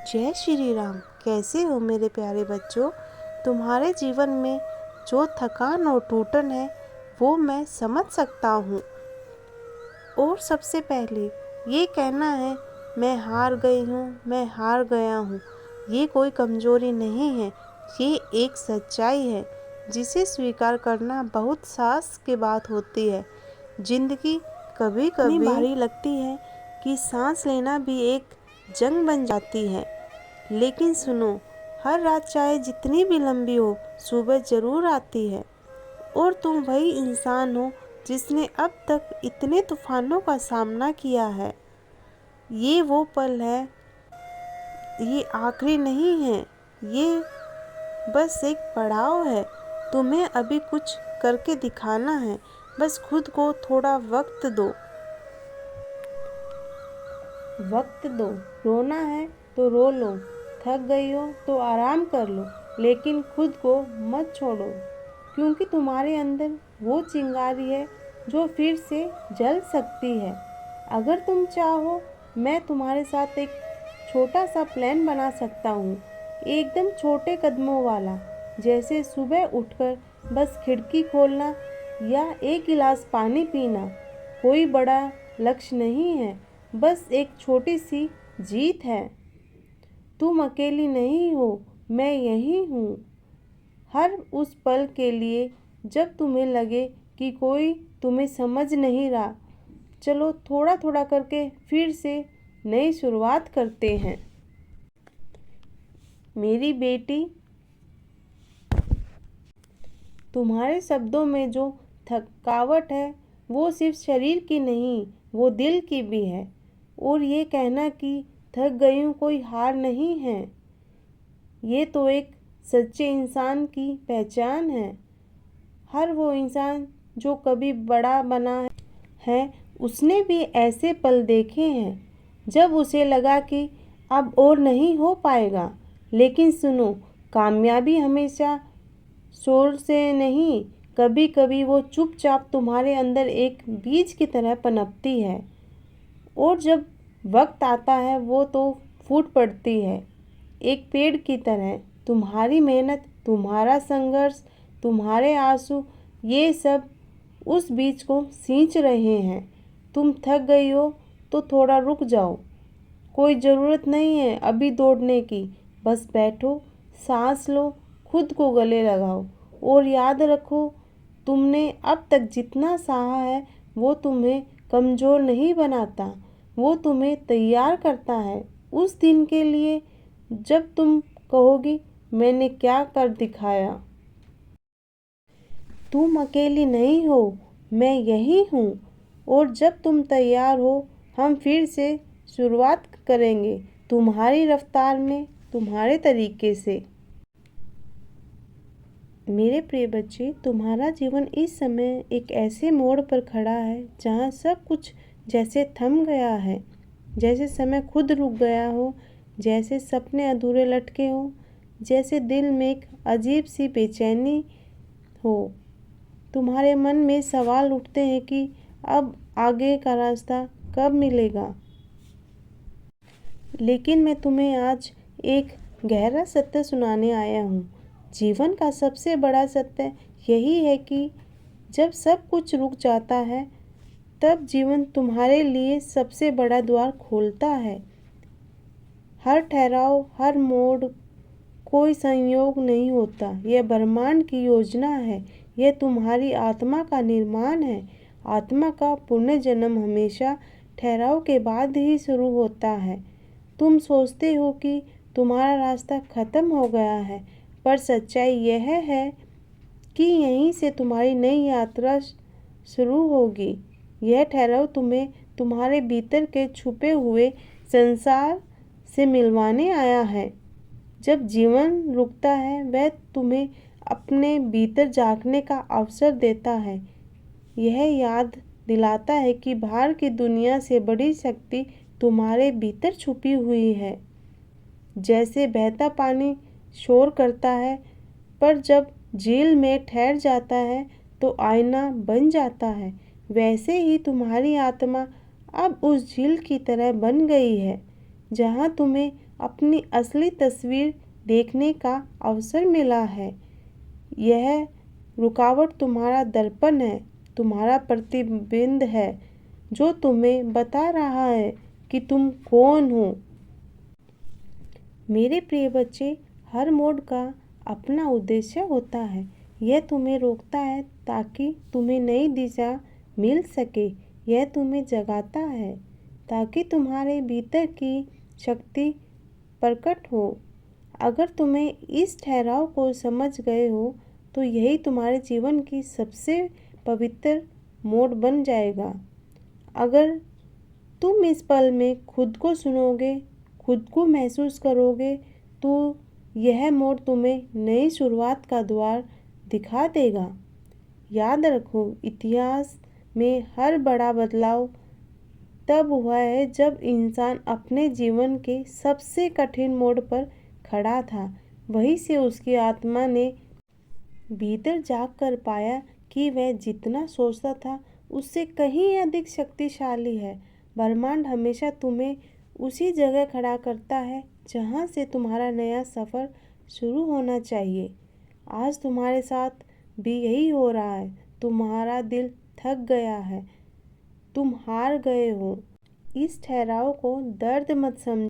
जय श्री राम। कैसे हो मेरे प्यारे बच्चों। तुम्हारे जीवन में जो थकान और टूटन है वो मैं समझ सकता हूँ। और सबसे पहले ये कहना है मैं हार गई हूँ, मैं हार गया हूँ, ये कोई कमज़ोरी नहीं है, ये एक सच्चाई है जिसे स्वीकार करना बहुत साहस की बात होती है। ज़िंदगी कभी कभी इतनी भारी लगती है कि सांस लेना भी एक जंग बन जाती है। लेकिन सुनो, हर रात चाहे जितनी भी लंबी हो, सुबह ज़रूर आती है। और तुम वही इंसान हो जिसने अब तक इतने तूफानों का सामना किया है। ये वो पल है, ये आखिरी नहीं है, ये बस एक पड़ाव है। तुम्हें अभी कुछ करके दिखाना है, बस खुद को थोड़ा वक्त दो। रोना है तो रो लो, थक गई हो तो आराम कर लो, लेकिन खुद को मत छोड़ो, क्योंकि तुम्हारे अंदर वो चिंगारी है जो फिर से जल सकती है। अगर तुम चाहो, मैं तुम्हारे साथ एक छोटा सा प्लान बना सकता हूँ, एकदम छोटे कदमों वाला, जैसे सुबह उठकर बस खिड़की खोलना या एक गिलास पानी पीना। कोई बड़ा लक्ष्य नहीं है, बस एक छोटी सी जीत है। तुम अकेली नहीं हो, मैं यही हूँ, हर उस पल के लिए जब तुम्हें लगे कि कोई तुम्हें समझ नहीं रहा। चलो थोड़ा थोड़ा करके फिर से नई शुरुआत करते हैं। मेरी बेटी, तुम्हारे शब्दों में जो थकावट है वो सिर्फ शरीर की नहीं, वो दिल की भी है। और ये कहना कि थक गई हूँ कोई हार नहीं है, ये तो एक सच्चे इंसान की पहचान है। हर वो इंसान जो कभी बड़ा बना है, उसने भी ऐसे पल देखे हैं जब उसे लगा कि अब और नहीं हो पाएगा। लेकिन सुनो, कामयाबी हमेशा शोर से नहीं, कभी कभी वो चुपचाप तुम्हारे अंदर एक बीज की तरह पनपती है, और जब वक्त आता है वो तो फूट पड़ती है एक पेड़ की तरह। तुम्हारी मेहनत, तुम्हारा संघर्ष, तुम्हारे आंसू, ये सब उस बीज को सींच रहे हैं। तुम थक गई हो तो थोड़ा रुक जाओ, कोई ज़रूरत नहीं है अभी दौड़ने की, बस बैठो, सांस लो, खुद को गले लगाओ, और याद रखो, तुमने अब तक जितना सहा है वो तुम्हें कमज़ोर नहीं बनाता, वो तुम्हें तैयार करता है उस दिन के लिए जब तुम कहोगी मैंने क्या कर दिखाया। तुम अकेली नहीं हो, मैं यही हूँ। और जब तुम तैयार हो, हम फिर से शुरुआत करेंगे, तुम्हारी रफ्तार में, तुम्हारे तरीके से। मेरे प्रिय बच्चे, तुम्हारा जीवन इस समय एक ऐसे मोड़ पर खड़ा है जहाँ सब कुछ जैसे थम गया है, जैसे समय खुद रुक गया हो, जैसे सपने अधूरे लटके हो, जैसे दिल में एक अजीब सी बेचैनी हो। तुम्हारे मन में सवाल उठते हैं कि अब आगे का रास्ता कब मिलेगा। लेकिन मैं तुम्हें आज एक गहरा सत्य सुनाने आया हूँ। जीवन का सबसे बड़ा सत्य यही है कि जब सब कुछ रुक जाता है, तब जीवन तुम्हारे लिए सबसे बड़ा द्वार खोलता है। हर ठहराव, हर मोड़ कोई संयोग नहीं होता, यह ब्रह्मांड की योजना है, यह तुम्हारी आत्मा का निर्माण है। आत्मा का पुनर्जन्म हमेशा ठहराव के बाद ही शुरू होता है। तुम सोचते हो कि तुम्हारा रास्ता खत्म हो गया है, पर सच्चाई यह है कि यहीं से तुम्हारी नई यात्रा शुरू होगी। यह ठहराव तुम्हें तुम्हारे भीतर के छुपे हुए संसार से मिलवाने आया है। जब जीवन रुकता है, वह तुम्हें अपने भीतर झांकने का अवसर देता है। यह याद दिलाता है कि बाहर की दुनिया से बड़ी शक्ति तुम्हारे भीतर छुपी हुई है। जैसे बहता पानी शोर करता है, पर जब झील में ठहर जाता है तो आईना बन जाता है, वैसे ही तुम्हारी आत्मा अब उस झील की तरह बन गई है। जहाँ तुम्हें अपनी असली तस्वीर देखने का अवसर मिला है। यह रुकावट तुम्हारा दर्पण है, तुम्हारा प्रतिबिंब है, जो तुम्हें बता रहा है कि तुम कौन हो। मेरे प्रिय बच्चे, हर मोड़ का अपना उद्देश्य होता है। यह तुम्हें रोकता है ताकि तुम्हें नई दिशा मिल सके। यह तुम्हें जगाता है ताकि तुम्हारे भीतर की शक्ति प्रकट हो। अगर तुम्हें इस ठहराव को समझ गए हो तो यही तुम्हारे जीवन की सबसे पवित्र मोड़ बन जाएगा। अगर तुम इस पल में खुद को सुनोगे, खुद को महसूस करोगे, तो यह मोड़ तुम्हें नई शुरुआत का द्वार दिखा देगा। याद रखो, इतिहास में हर बड़ा बदलाव तब हुआ है जब इंसान अपने जीवन के सबसे कठिन मोड़ पर खड़ा था। वहीं से उसकी आत्मा ने भीतर जाग कर पाया कि वह जितना सोचता था उससे कहीं अधिक शक्तिशाली है। ब्रह्मांड हमेशा तुम्हें उसी जगह खड़ा करता है जहाँ से तुम्हारा नया सफ़र शुरू होना चाहिए। आज तुम्हारे साथ भी यही हो रहा है। तुम्हारा दिल थक गया है, तुम हार गए हो। इस ठहराव को दर्द मत समझो।